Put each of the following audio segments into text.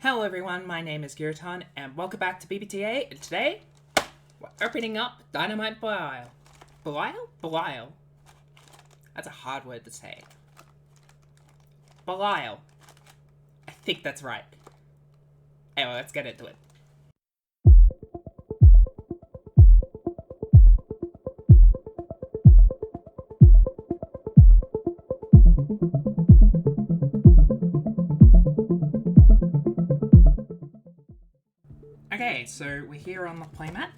Hello everyone, my name is Giraton, and welcome back to B.B.T.A, and today, we're opening up Dynamite Belial. Belial? Belial. That's a hard word to say. Belial. I think that's right. Anyway, let's get into it. Okay, so we're here on the playmat,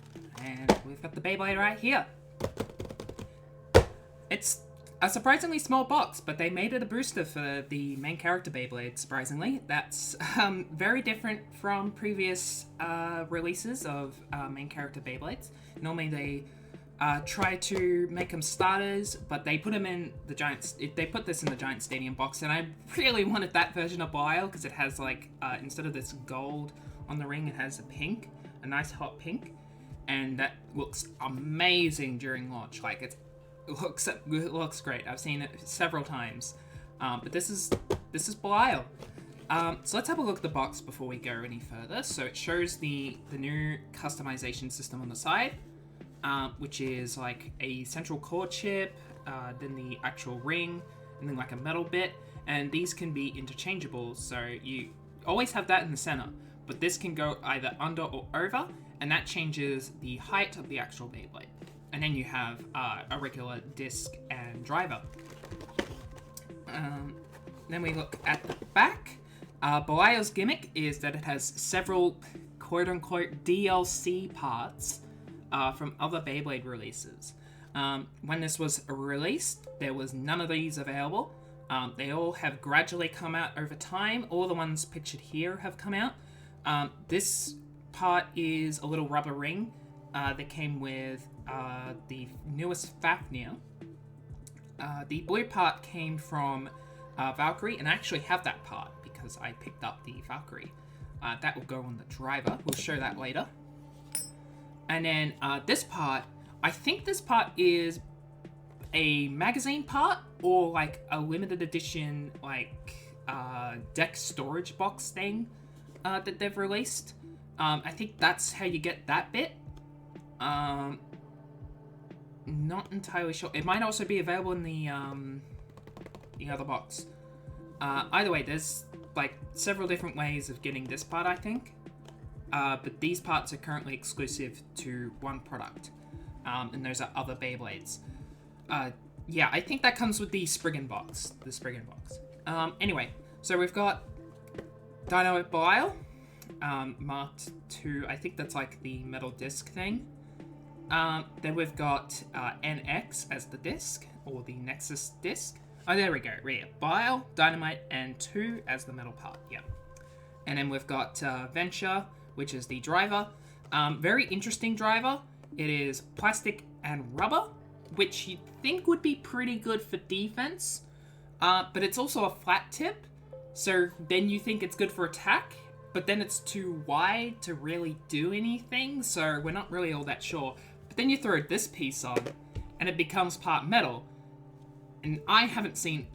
and we've got the Beyblade right here. It's a surprisingly small box, but they made it a booster for the main character Beyblade, surprisingly. That's very different from previous releases of main character Beyblades. Normally they try to make them starters, but they put them in the giant. They put this in the giant stadium box, and I really wanted that version of Belial because it has like instead of this gold on the ring, it has a nice hot pink, and that looks amazing during launch. Like it looks great. I've seen it several times, but this is Belial. So let's have a look at the box before we go any further. So it shows the new customization system on the side, which is like a central core chip, then the actual ring, and then like a metal bit, and these can be interchangeable. So you always have that in the center, but this can go either under or over, and that changes the height of the actual Beyblade. And then you have a regular disc and driver. Then we look at the back. Belial's gimmick is that it has several quote-unquote DLC parts from other Beyblade releases. When this was released, there was none of these available. They all have gradually come out over time. All the ones pictured here have come out. This part is a little rubber ring that came with the newest Fafnir. The blue part came from Valkyrie, and I actually have that part because I picked up the Valkyrie. That will go on the driver. We'll show that later. And then this part, I think this part is a magazine part or like a limited edition like deck storage box thing that they've released. I think that's how you get that bit. Not entirely sure. It might also be available in the other box. Either way, there's like several different ways of getting this part, I think. But these parts are currently exclusive to one product. And those are other Beyblades. Yeah, I think that comes with the Spriggan box. Anyway, so we've got Dynamite Belial, marked to, I think that's like the metal disc thing. Then we've got NX as the disc, or the Nexus disc. Oh, there we go, right here. Belial, Dynamite, and 2 as the metal part, yeah. And then we've got Venture, which is the driver. Very interesting driver. It is plastic and rubber, which you'd think would be pretty good for defense, but it's also a flat tip, so then you think it's good for attack, but then it's too wide to really do anything, so we're not really all that sure. But then you throw this piece on, and it becomes part metal, and I haven't seen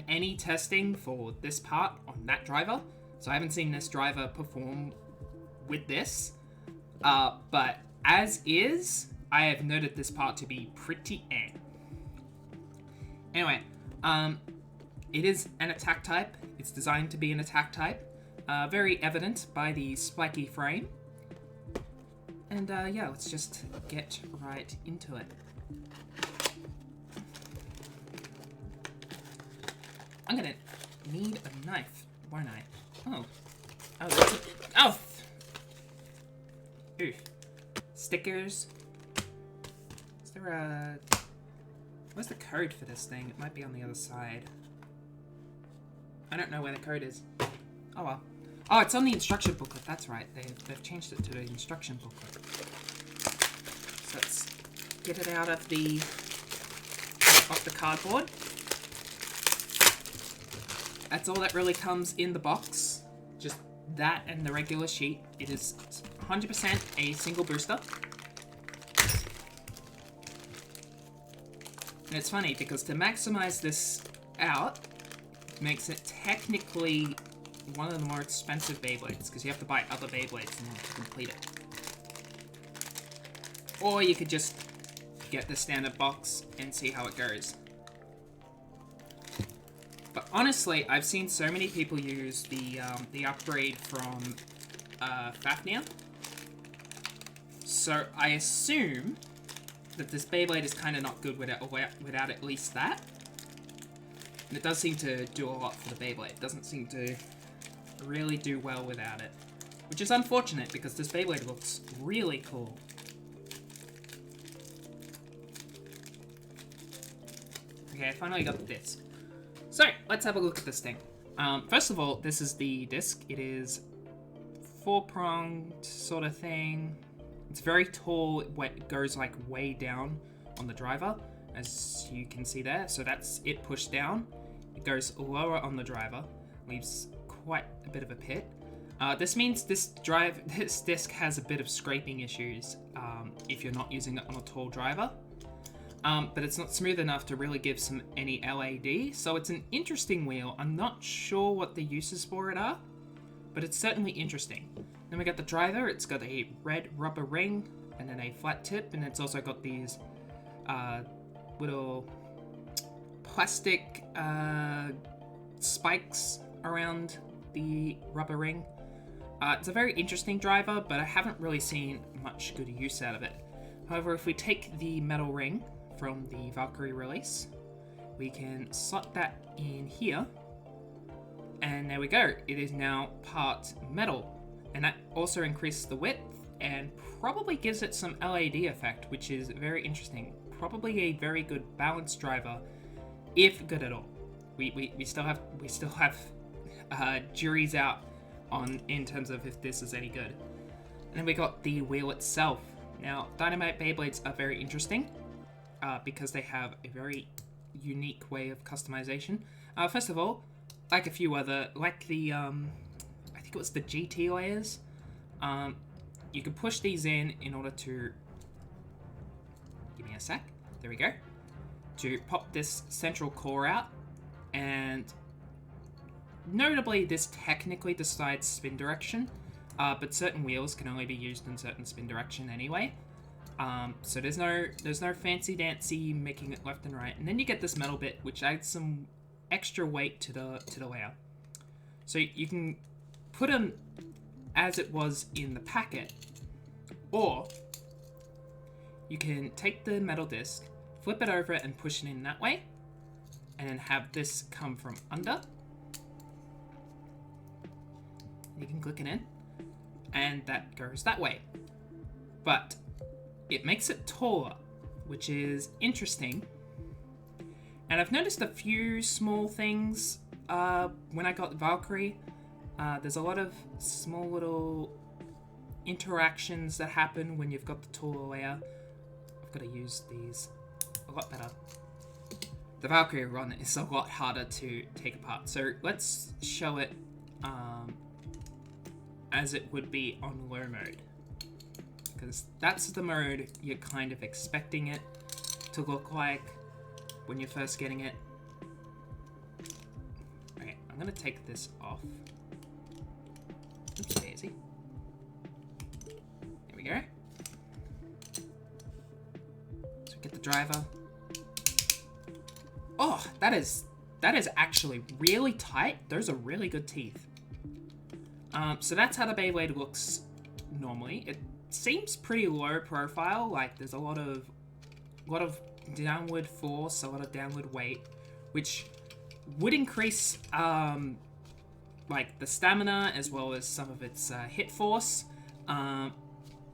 any testing for this part on that driver, so I haven't seen this driver perform with this, but as is, I have noted this part to be pretty eh. Anyway, it is an attack type. It's designed to be an attack type. Very evident by the spiky frame. And yeah, let's just get right into it. I'm gonna need a knife, won't I? Oh. Oh, that's a... Oh! Oof. Stickers. Is there a... Where's the code for this thing? It might be on the other side. I don't know where the code is. Oh well. Oh, it's on the instruction booklet. That's right. They've changed it to the instruction booklet. So let's get it out of the cardboard. That's all that really comes in the box. Just that and the regular sheet. It is 100% a single booster. And it's funny because to maximize this out makes it technically one of the more expensive Beyblades, because you have to buy other Beyblades in order to complete it. Or you could just get the standard box and see how it goes. But honestly, I've seen so many people use the upgrade from Fafnir. So I assume that this Beyblade is kind of not good without at least that. And it does seem to do a lot for the Beyblade. It doesn't seem to really do well without it. Which is unfortunate, because this Beyblade looks really cool. Okay, I finally got the disc. So, let's have a look at this thing. First of all, this is the disc. It is four-pronged sort of thing. It's very tall. It goes like way down on the driver, as you can see there. So that's it pushed down. It goes lower on the driver, leaves quite a bit of a pit. This means this disc has a bit of scraping issues if you're not using it on a tall driver. But it's not smooth enough to really give any LAD, so it's an interesting wheel. I'm not sure what the uses for it are, but it's certainly interesting. Then we got the driver. It's got a red rubber ring and then a flat tip, and it's also got these little plastic spikes around the rubber ring. It's a very interesting driver, but I haven't really seen much good use out of it. However, if we take the metal ring from the Valkyrie release, we can slot that in here, and there we go. It is now part metal, and that also increases the width and probably gives it some LAD effect, which is very interesting. Probably a very good balance driver, if good at all. We still have juries out in terms of if this is any good. And then we got the wheel itself. Now, Dynamite Beyblades are very interesting because they have a very unique way of customization. First of all, like a few other, like the, I think it was the GT layers, you can push these in order to, give me a sec, there we go, to pop this central core out, and notably this technically decides spin direction, but certain wheels can only be used in certain spin direction anyway. So there's no fancy dancy making it left and right, and then you get this metal bit which adds some extra weight to the layer. So you can put them as it was in the packet, or you can take the metal disc, flip it over and push it in that way, and then have this come from under. You can click it in, and that goes that way. But it makes it taller, which is interesting. And I've noticed a few small things when I got Valkyrie. There's a lot of small little interactions that happen when you've got the taller layer. I've got to use these a lot better. The Valkyrie run is a lot harder to take apart. So let's show it as it would be on low mode, because that's the mode you're kind of expecting it to look like when you're first getting it. Okay, I'm gonna take this off. Oops, daisy. There we go. So get the driver. Oh, that is actually really tight. Those are really good teeth. So that's how the Beyblade looks normally. It seems pretty low profile. Like there's a lot of downward force, a lot of downward weight, which would increase like the stamina as well as some of its hit force,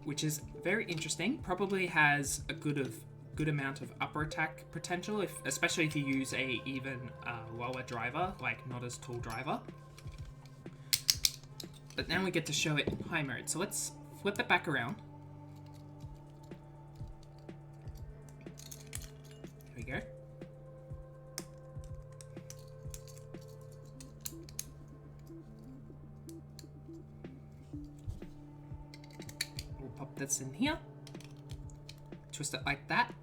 which is very interesting. Probably has a good amount of upper attack potential, especially if you use a even lower driver, like not as tall driver. But now we get to show it in high mode. So let's flip it back around. There we go. We'll pop this in here. Twist it like that.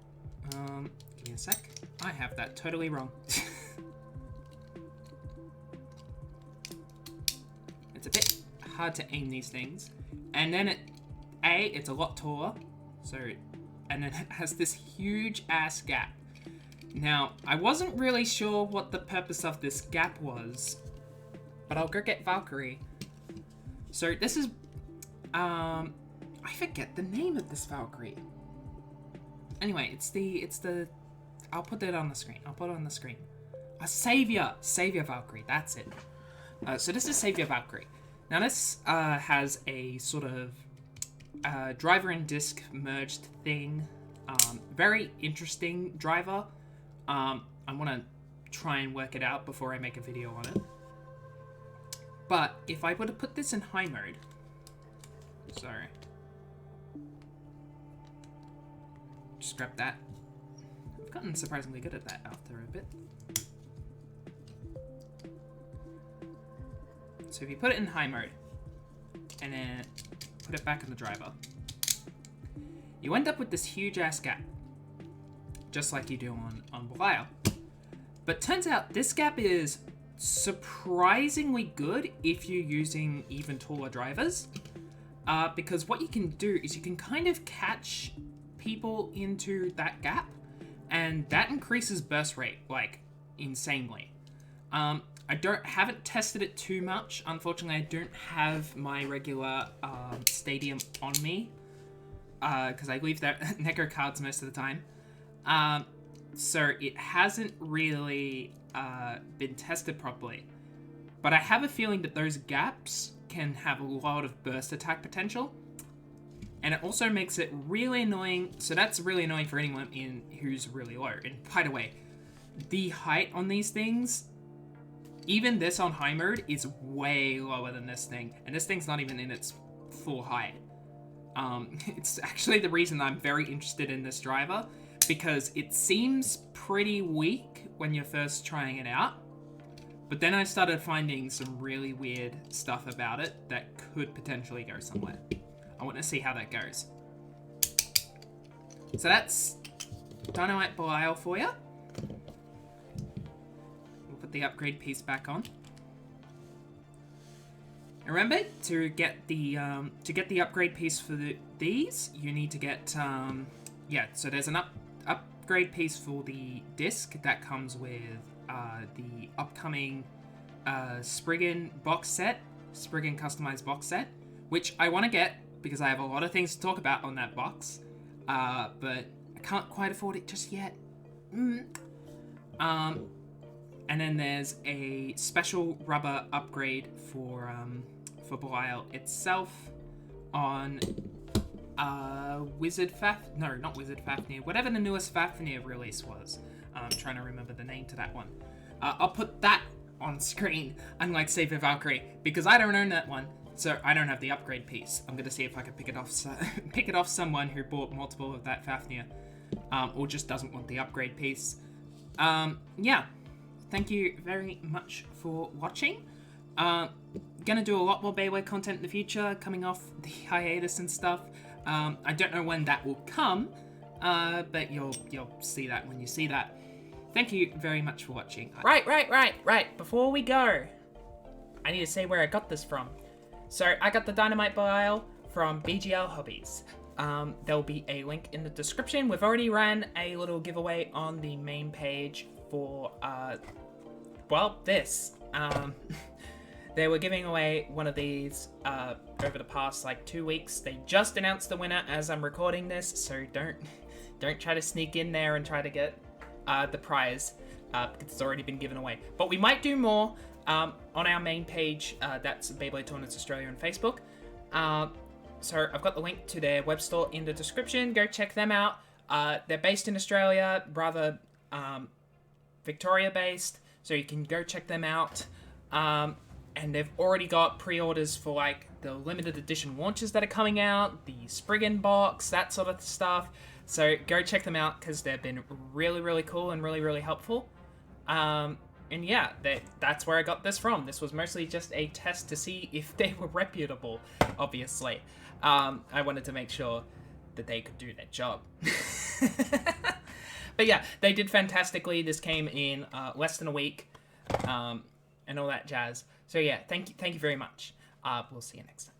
Give me a sec. I have that totally wrong. hard to aim these things. And then it's a lot taller. So, and then it has this huge ass gap. Now, I wasn't really sure what the purpose of this gap was, but I'll go get Valkyrie. So this is, I forget the name of this Valkyrie. Anyway, it's the, I'll put it on the screen. I'll put it on the screen. A Savior Valkyrie, that's it. So this is Savior Valkyrie. Now this has a sort of driver and disc merged thing. Very interesting driver. I want to try and work it out before I make a video on it. But if I were to put this in high mode, sorry, just grab that. I've gotten surprisingly good at that after a bit. So if you put it in high mode, and then put it back in the driver, you end up with this huge ass gap, just like you do on Belial. But turns out this gap is surprisingly good if you're using even taller drivers, because what you can do is you can kind of catch people into that gap, and that increases burst rate like insanely. I haven't tested it too much. Unfortunately, I don't have my regular stadium on me, because I leave that Neko cards most of the time. So it hasn't really been tested properly. But I have a feeling that those gaps can have a lot of burst attack potential. And it also makes it really annoying. So that's really annoying for anyone who's really low. And by the way, the height on these things, even this on high mode, is way lower than this thing. And this thing's not even in its full height. It's actually the reason I'm very interested in this driver, because it seems pretty weak when you're first trying it out. But then I started finding some really weird stuff about it that could potentially go somewhere. I want to see how that goes. So that's Dynamite Belial for you. We'll put the upgrade piece back on. And remember, to get the upgrade piece for these, you need to get so there's an upgrade piece for the disc that comes with the upcoming Spriggan box set, Spriggan customized box set, which I want to get because I have a lot of things to talk about on that box, but I can't quite afford it just yet. And then there's a special rubber upgrade for Belial itself on Wizard Fafnir, whatever the newest Fafnir release was. I'm trying to remember the name to that one. I'll put that on screen, unlike Savior Valkyrie, because I don't own that one, so I don't have the upgrade piece. I'm gonna see if I can pick it off someone who bought multiple of that Fafnir, or just doesn't want the upgrade piece. Yeah. Thank you very much for watching. Gonna do a lot more Beyblade content in the future, coming off the hiatus and stuff. I don't know when that will come, but you'll see that when you see that. Thank you very much for watching. Right. Before we go, I need to say where I got this from. So I got the Dynamite Belial from BGL Hobbies. There'll be a link in the description. We've already ran a little giveaway on the main page for, this. They were giving away one of these over the past 2 weeks. They just announced the winner as I'm recording this, so don't try to sneak in there and try to get the prize because it's already been given away. But we might do more on our main page. That's Beyblade Tournaments Australia on Facebook. So I've got the link to their web store in the description. Go check them out. They're based in Australia, rather Victoria based, so you can go check them out. And they've already got pre-orders for the limited edition launches that are coming out, the Spriggan box, that sort of stuff. So go check them out because they've been really, really cool and really, really helpful. And yeah, that's where I got this from. This was mostly just a test to see if they were reputable, obviously. I wanted to make sure that they could do their job. But yeah, they did fantastically. This came in less than a week, and all that jazz. So yeah, thank you very much. We'll see you next time.